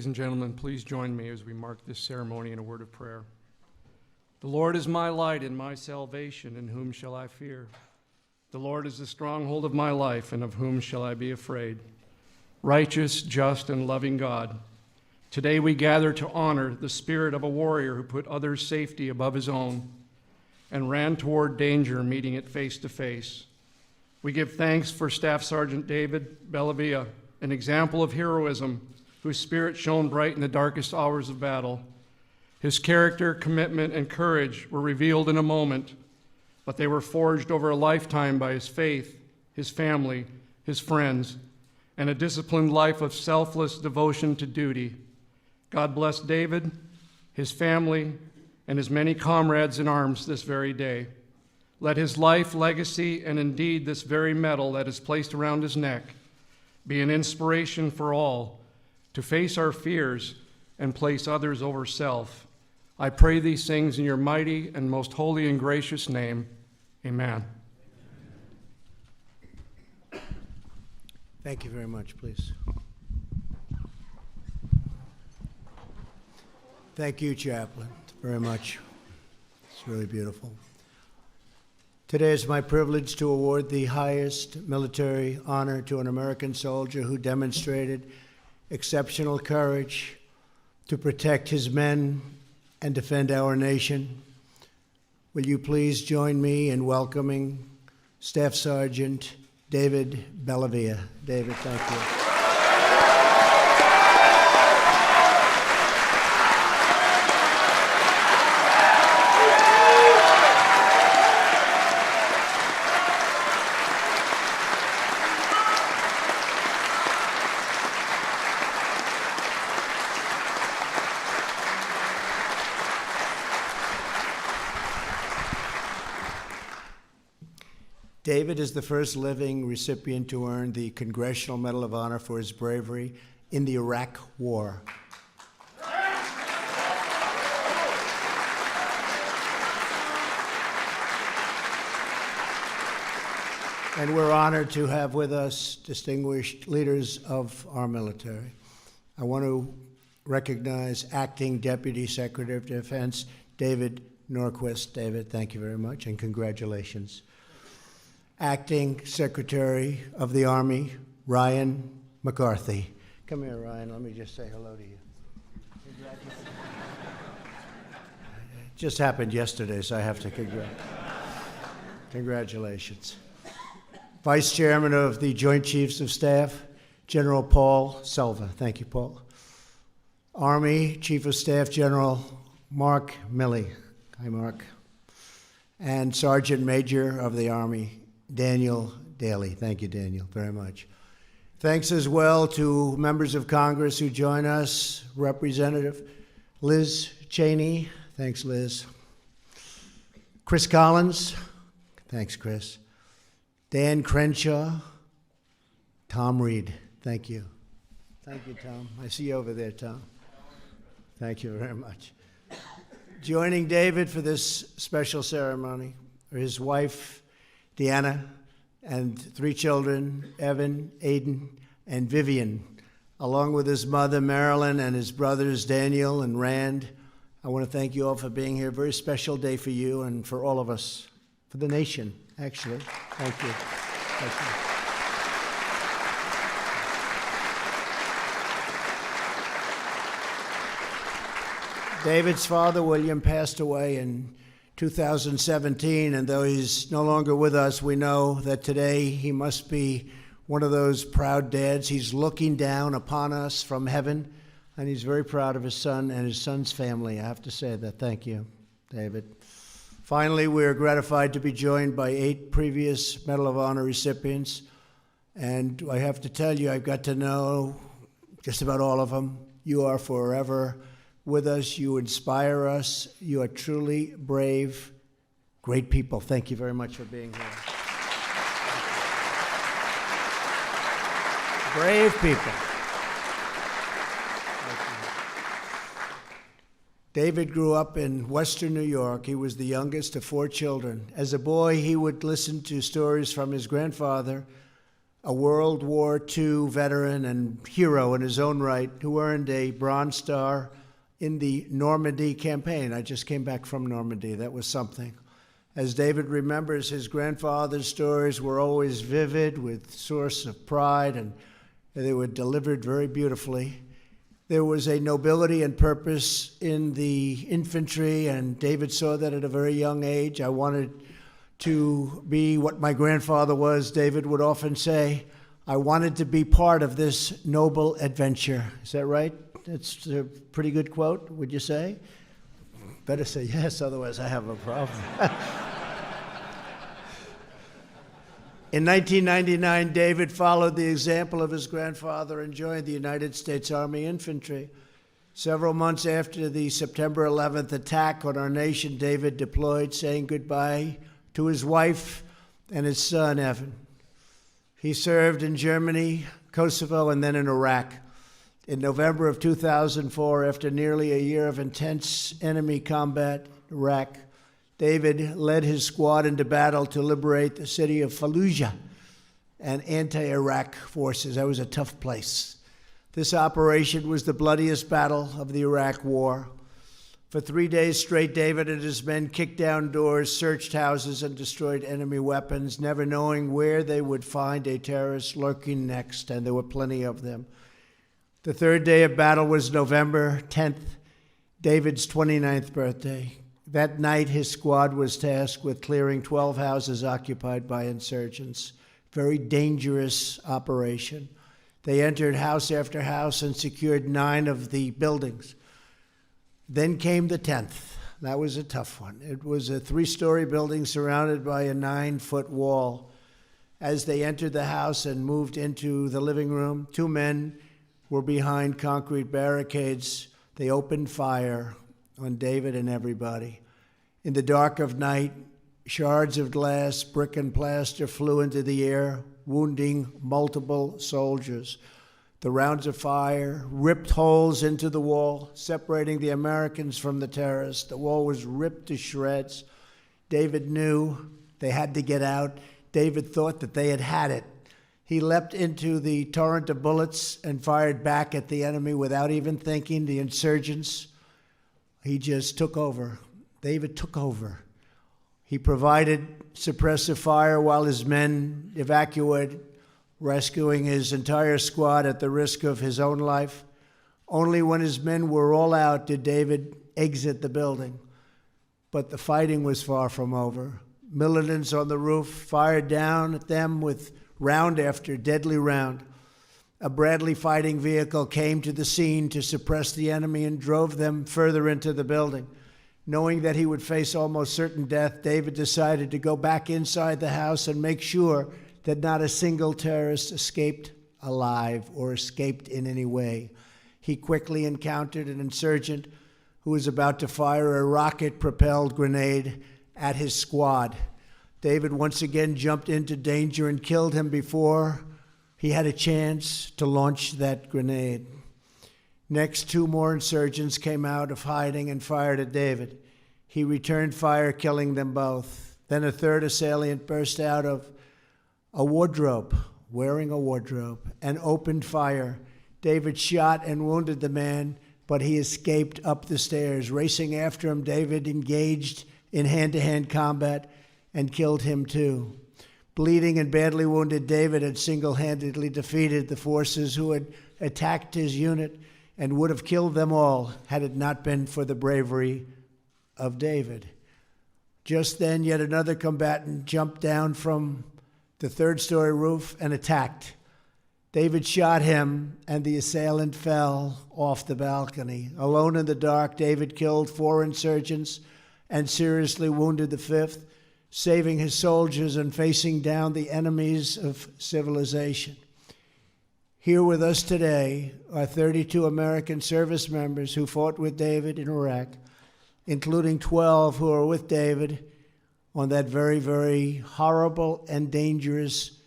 Ladies and gentlemen, please join me as we mark this ceremony in a word of prayer. The Lord is my light and my salvation, and whom shall I fear? The Lord is the stronghold of my life, and of whom shall I be afraid? Righteous, just, and loving God, today we gather to honor the spirit of a warrior who put others' safety above his own and ran toward danger, meeting it face to face. We give thanks for Staff Sergeant David Bellavia, an example of heroism, whose spirit shone bright in the darkest hours of battle. His character, commitment, and courage were revealed in a moment, but they were forged over a lifetime by his faith, his family, his friends, and a disciplined life of selfless devotion to duty. God bless David, his family, and his many comrades in arms this very day. Let his life, legacy, and indeed this very medal that is placed around his neck be an inspiration for all to face our fears and place others over self. I pray these things in your mighty and most holy and gracious name. Amen. Thank you very much, please. Thank you, Chaplain, very much. It's really beautiful. Today is my privilege to award the highest military honor to an American soldier who demonstrated exceptional courage to protect his men and defend our nation. Will you please join me in welcoming Staff Sergeant David Bellavia. David, thank you. David is the first living recipient to earn the Congressional Medal of Honor for his bravery in the Iraq War. And we're honored to have with us distinguished leaders of our military. I want to recognize Acting Deputy Secretary of Defense, David Norquist. David, thank you very much, and congratulations. Acting Secretary of the Army, Ryan McCarthy. Come here, Ryan. Let me just say hello to you. It just happened yesterday, so I have to congratulations. Vice Chairman of the Joint Chiefs of Staff, General Paul Selva. Thank you, Paul. Army Chief of Staff General Mark Milley. Hi, Mark. And Sergeant Major of the Army, Daniel Daly. Thank you, Daniel, very much. Thanks as well to members of Congress who join us. Representative Liz Cheney. Thanks, Liz. Chris Collins. Thanks, Chris. Dan Crenshaw. Tom Reed. Thank you. Thank you, Tom. I see you over there, Tom. Thank you very much. Joining David for this special ceremony are his wife, Deanna, and 3 children, Evan, Aiden, and Vivian, along with his mother, Marilyn, and his brothers, Daniel and Rand. I want to thank you all for being here. Very special day for you and for all of us, for the nation, actually. Thank you. Thank you. David's father, William, passed away in 2017, and though he's no longer with us, we know that today he must be one of those proud dads. He's looking down upon us from heaven, and he's very proud of his son and his son's family. I have to say that. Thank you, David. Finally, we're gratified to be joined by 8 previous Medal of Honor recipients, and I have to tell you, I've got to know just about all of them. You are forever with us. You inspire us. You are truly brave, great people. Thank you very much for being here. Brave people. David grew up in Western New York. He was the youngest of 4 children. As a boy, he would listen to stories from his grandfather a World War II veteran and hero in his own right who earned a Bronze Star in the Normandy campaign. I just came back from Normandy. That was something. As David remembers, his grandfather's stories were always vivid, with source of pride, and they were delivered very beautifully. There was a nobility and purpose in the infantry, and David saw that at a very young age. I wanted to be what my grandfather was. David would often say, I wanted to be part of this noble adventure. Is that right? That's a pretty good quote, would you say? Better say yes, otherwise I have a problem. In 1999, David followed the example of his grandfather and joined the United States Army Infantry. Several months after the September 11th attack on our nation, David deployed, saying goodbye to his wife and his son, Evan. He served in Germany, Kosovo, and then in Iraq. In November of 2004, after nearly a year of intense enemy combat in Iraq, David led his squad into battle to liberate the city of Fallujah and anti-Iraq forces. That was a tough place. This operation was the bloodiest battle of the Iraq War. For 3 days straight, David and his men kicked down doors, searched houses, and destroyed enemy weapons, never knowing where they would find a terrorist lurking next, and there were plenty of them. The third day of battle was November 10th, David's 29th birthday. That night, his squad was tasked with clearing 12 houses occupied by insurgents. Very dangerous operation. They entered house after house and secured 9 of the buildings. Then came the 10th. That was a tough one. It was a 3-story building surrounded by a 9-foot wall. As they entered the house and moved into the living room, 2 men were behind concrete barricades. They opened fire on David and everybody. In the dark of night, shards of glass, brick, and plaster flew into the air, wounding multiple soldiers. The rounds of fire ripped holes into the wall, separating the Americans from the terrorists. The wall was ripped to shreds. David knew they had to get out. David thought that they had it. He leapt into the torrent of bullets and fired back at the enemy without even thinking. The insurgents, he just took over. David took over. He provided suppressive fire while his men evacuated, rescuing his entire squad at the risk of his own life. Only when his men were all out did David exit the building. But the fighting was far from over. Militants on the roof fired down at them with round after deadly round. A Bradley fighting vehicle came to the scene to suppress the enemy and drove them further into the building. Knowing that he would face almost certain death, David decided to go back inside the house and make sure that not a single terrorist escaped alive or escaped in any way. He quickly encountered an insurgent who was about to fire a rocket-propelled grenade at his squad. David once again jumped into danger and killed him before he had a chance to launch that grenade. Next, 2 more insurgents came out of hiding and fired at David. He returned fire, killing them both. Then a 3rd assailant burst out of a wardrobe, wearing a wardrobe, and opened fire. David shot and wounded the man, but he escaped up the stairs. Racing after him, David engaged in hand-to-hand combat and killed him too. Bleeding and badly wounded, David had single-handedly defeated the forces who had attacked his unit and would have killed them all had it not been for the bravery of David. Just then, yet another combatant jumped down from the 3rd-story roof and attacked. David shot him, and the assailant fell off the balcony. Alone in the dark, David killed 4 insurgents and seriously wounded the 5th, saving his soldiers and facing down the enemies of civilization. Here with us today are 32 American service members who fought with David in Iraq, including 12 who are with David on that very, very horrible and dangerous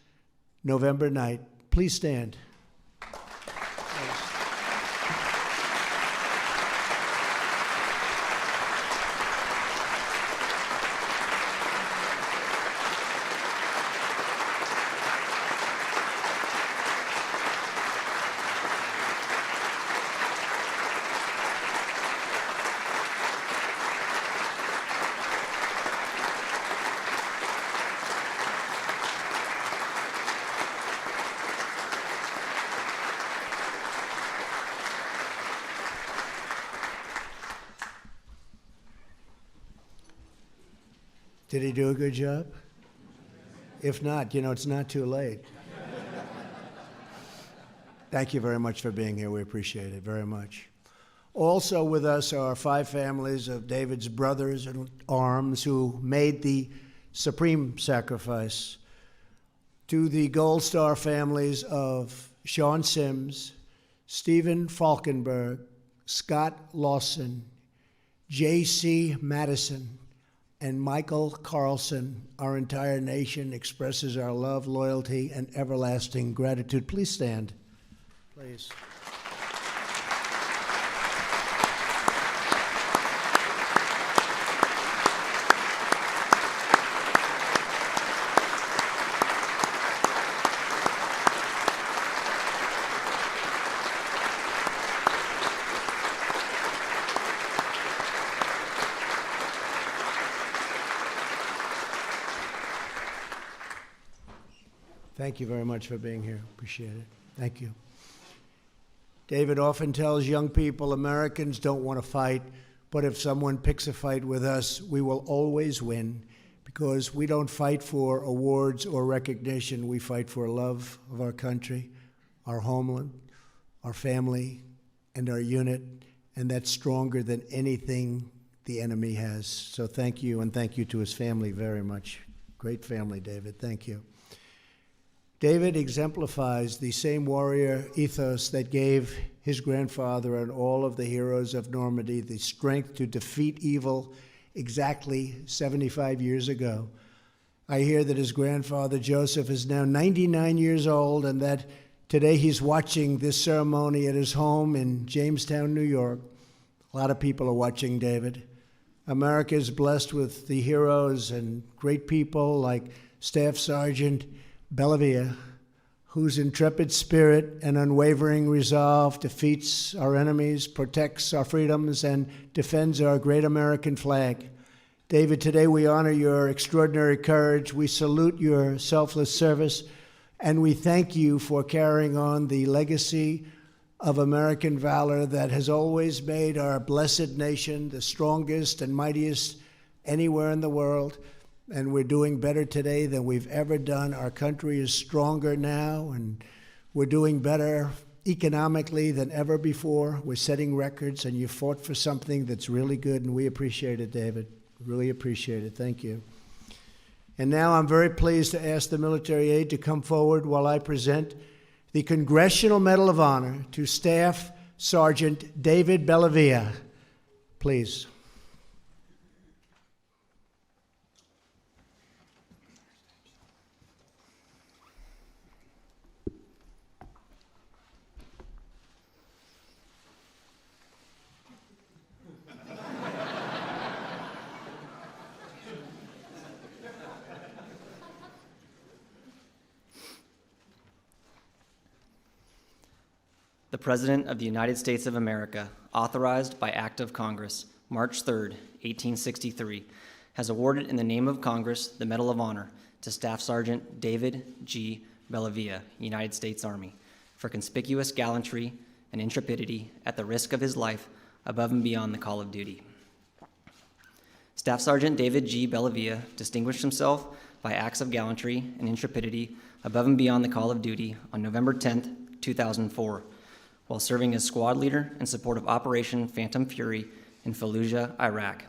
November night. Please stand. Did he do a good job? If not, it's not too late. Thank you very much for being here. We appreciate it very much. Also with us are 5 families of David's brothers in arms who made the supreme sacrifice. To the Gold Star families of Sean Sims, Stephen Falkenberg, Scott Lawson, J.C. Madison, and Michael Carlson, our entire nation expresses our love, loyalty, and everlasting gratitude. Please stand. Please. Thank you very much for being here. Appreciate it. Thank you. David often tells young people, Americans don't want to fight, but if someone picks a fight with us, we will always win because we don't fight for awards or recognition. We fight for love of our country, our homeland, our family, and our unit, and that's stronger than anything the enemy has. So thank you, and thank you to his family very much. Great family, David. Thank you. David exemplifies the same warrior ethos that gave his grandfather and all of the heroes of Normandy the strength to defeat evil exactly 75 years ago. I hear that his grandfather, Joseph, is now 99 years old and that today he's watching this ceremony at his home in Jamestown, New York. A lot of people are watching, David. America is blessed with the heroes and great people like Staff Sergeant Bellavia, whose intrepid spirit and unwavering resolve defeats our enemies, protects our freedoms, and defends our great American flag. David, today we honor your extraordinary courage. We salute your selfless service, and we thank you for carrying on the legacy of American valor that has always made our blessed nation the strongest and mightiest anywhere in the world. And we're doing better today than we've ever done. Our country is stronger now, and we're doing better economically than ever before. We're setting records, and you fought for something that's really good, and we appreciate it, David. Really appreciate it. Thank you. And now I'm very pleased to ask the military aide to come forward while I present the Congressional Medal of Honor to Staff Sergeant David Bellavia. Please. The President of the United States of America, authorized by Act of Congress, March 3, 1863, has awarded in the name of Congress the Medal of Honor to Staff Sergeant David G. Bellavia, United States Army, for conspicuous gallantry and intrepidity at the risk of his life above and beyond the call of duty. Staff Sergeant David G. Bellavia distinguished himself by acts of gallantry and intrepidity above and beyond the call of duty on November 10, 2004, while serving as squad leader in support of Operation Phantom Fury in Fallujah, Iraq.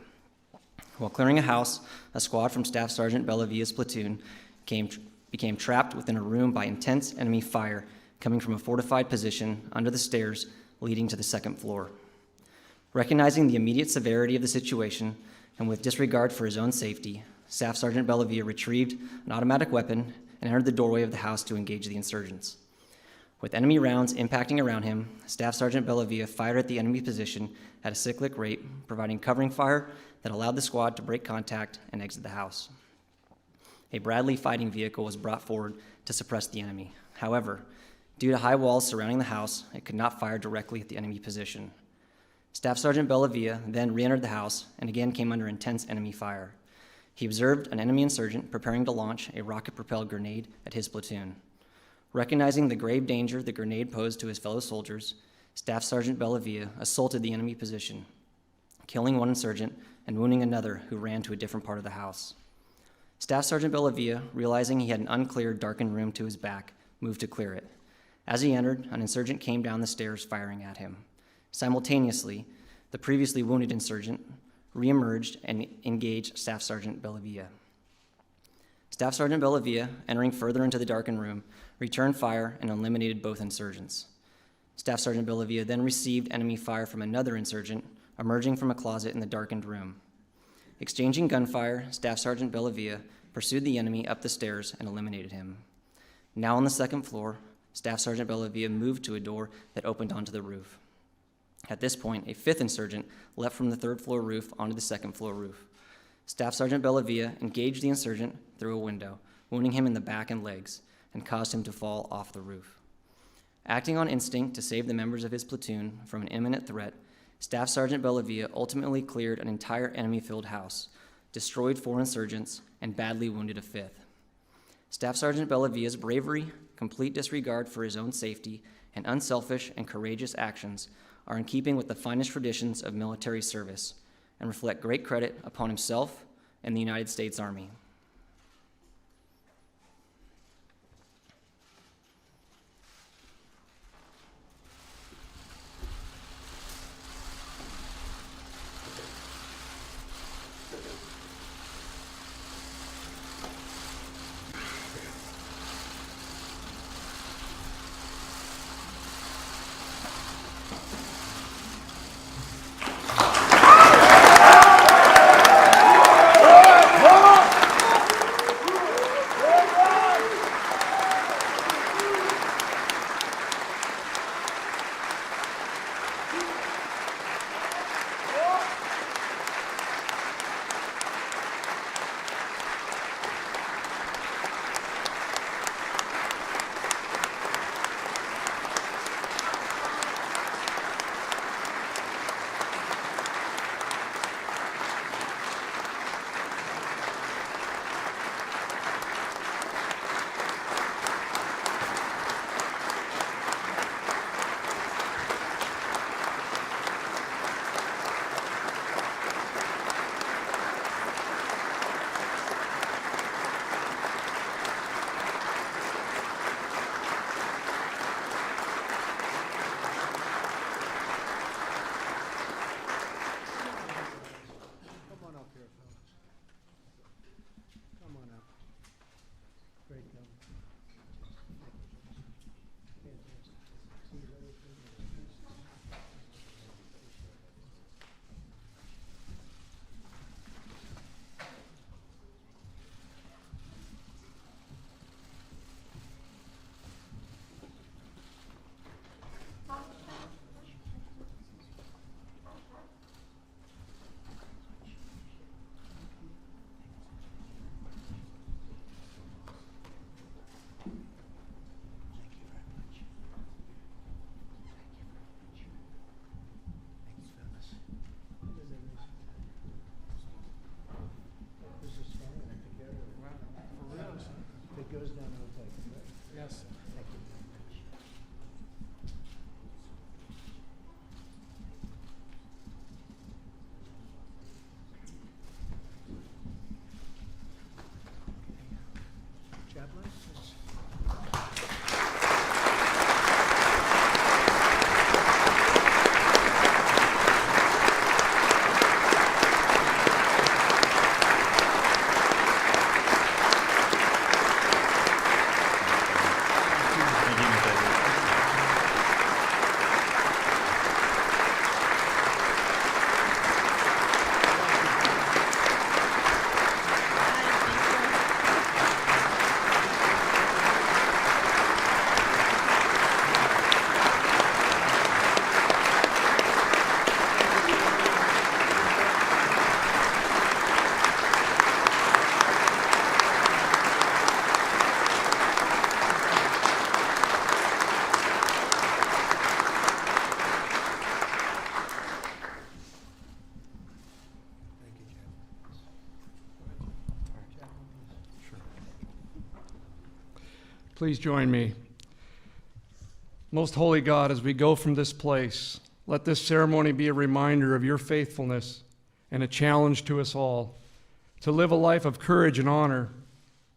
While clearing a house, a squad from Staff Sergeant Bellavia's platoon became trapped within a room by intense enemy fire coming from a fortified position under the stairs leading to the second floor. Recognizing the immediate severity of the situation and with disregard for his own safety, Staff Sergeant Bellavia retrieved an automatic weapon and entered the doorway of the house to engage the insurgents. With enemy rounds impacting around him, Staff Sergeant Bellavia fired at the enemy position at a cyclic rate, providing covering fire that allowed the squad to break contact and exit the house. A Bradley fighting vehicle was brought forward to suppress the enemy. However, due to high walls surrounding the house, it could not fire directly at the enemy position. Staff Sergeant Bellavia then re-entered the house and again came under intense enemy fire. He observed an enemy insurgent preparing to launch a rocket-propelled grenade at his platoon. Recognizing the grave danger the grenade posed to his fellow soldiers, Staff Sergeant Bellavia assaulted the enemy position, killing one insurgent and wounding another who ran to a different part of the house. Staff Sergeant Bellavia, realizing he had an uncleared, darkened room to his back, moved to clear it. As he entered, an insurgent came down the stairs firing at him. Simultaneously, the previously wounded insurgent reemerged and engaged Staff Sergeant Bellavia. Staff Sergeant Bellavia, entering further into the darkened room, returned fire and eliminated both insurgents. Staff Sergeant Bellavia then received enemy fire from another insurgent, emerging from a closet in the darkened room. Exchanging gunfire, Staff Sergeant Bellavia pursued the enemy up the stairs and eliminated him. Now on the second floor, Staff Sergeant Bellavia moved to a door that opened onto the roof. At this point, a fifth insurgent leapt from the third floor roof onto the second floor roof. Staff Sergeant Bellavia engaged the insurgent through a window, wounding him in the back and legs, and caused him to fall off the roof. Acting on instinct to save the members of his platoon from an imminent threat, Staff Sergeant Bellavia ultimately cleared an entire enemy-filled house, destroyed 4 insurgents, and badly wounded a 5th. Staff Sergeant Bellavia's bravery, complete disregard for his own safety, and unselfish and courageous actions are in keeping with the finest traditions of military service and reflect great credit upon himself and the United States Army. Goes down, I'll take it. Yes. Thank you. Chaplain? Please join me. Most holy God, as we go from this place, let this ceremony be a reminder of your faithfulness and a challenge to us all to live a life of courage and honor,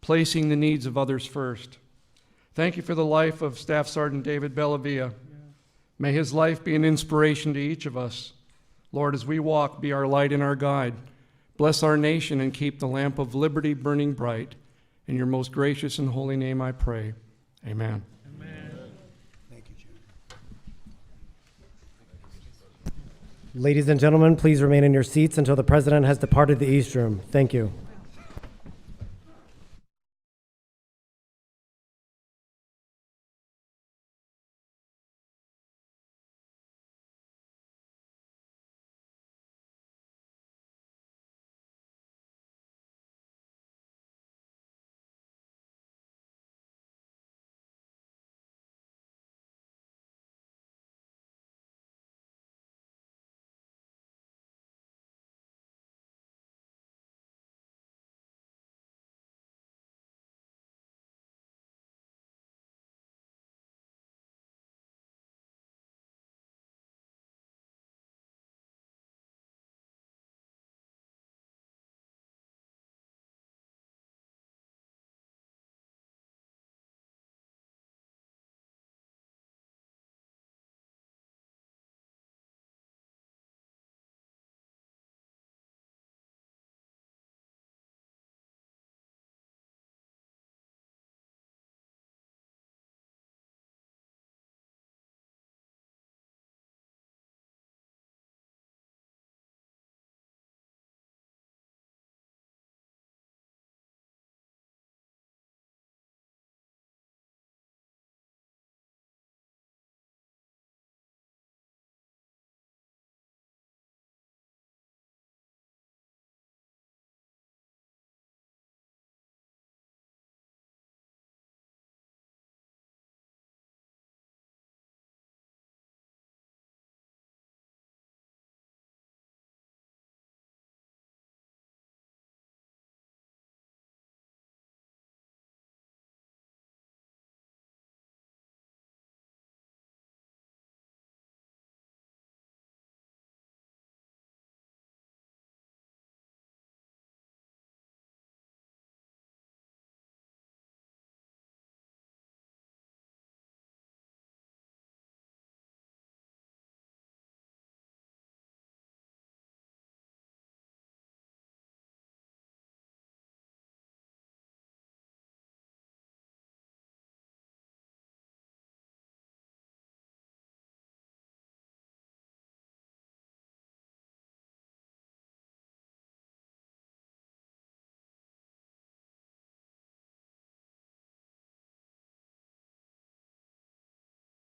placing the needs of others first. Thank you for the life of Staff Sergeant David Bellavia. May his life be an inspiration to each of us. Lord, as we walk, be our light and our guide. Bless our nation and keep the lamp of liberty burning bright. In your most gracious and holy name I pray. Amen. Thank you, Jim. Ladies and gentlemen, please remain in your seats until the President has departed the East Room. Thank you.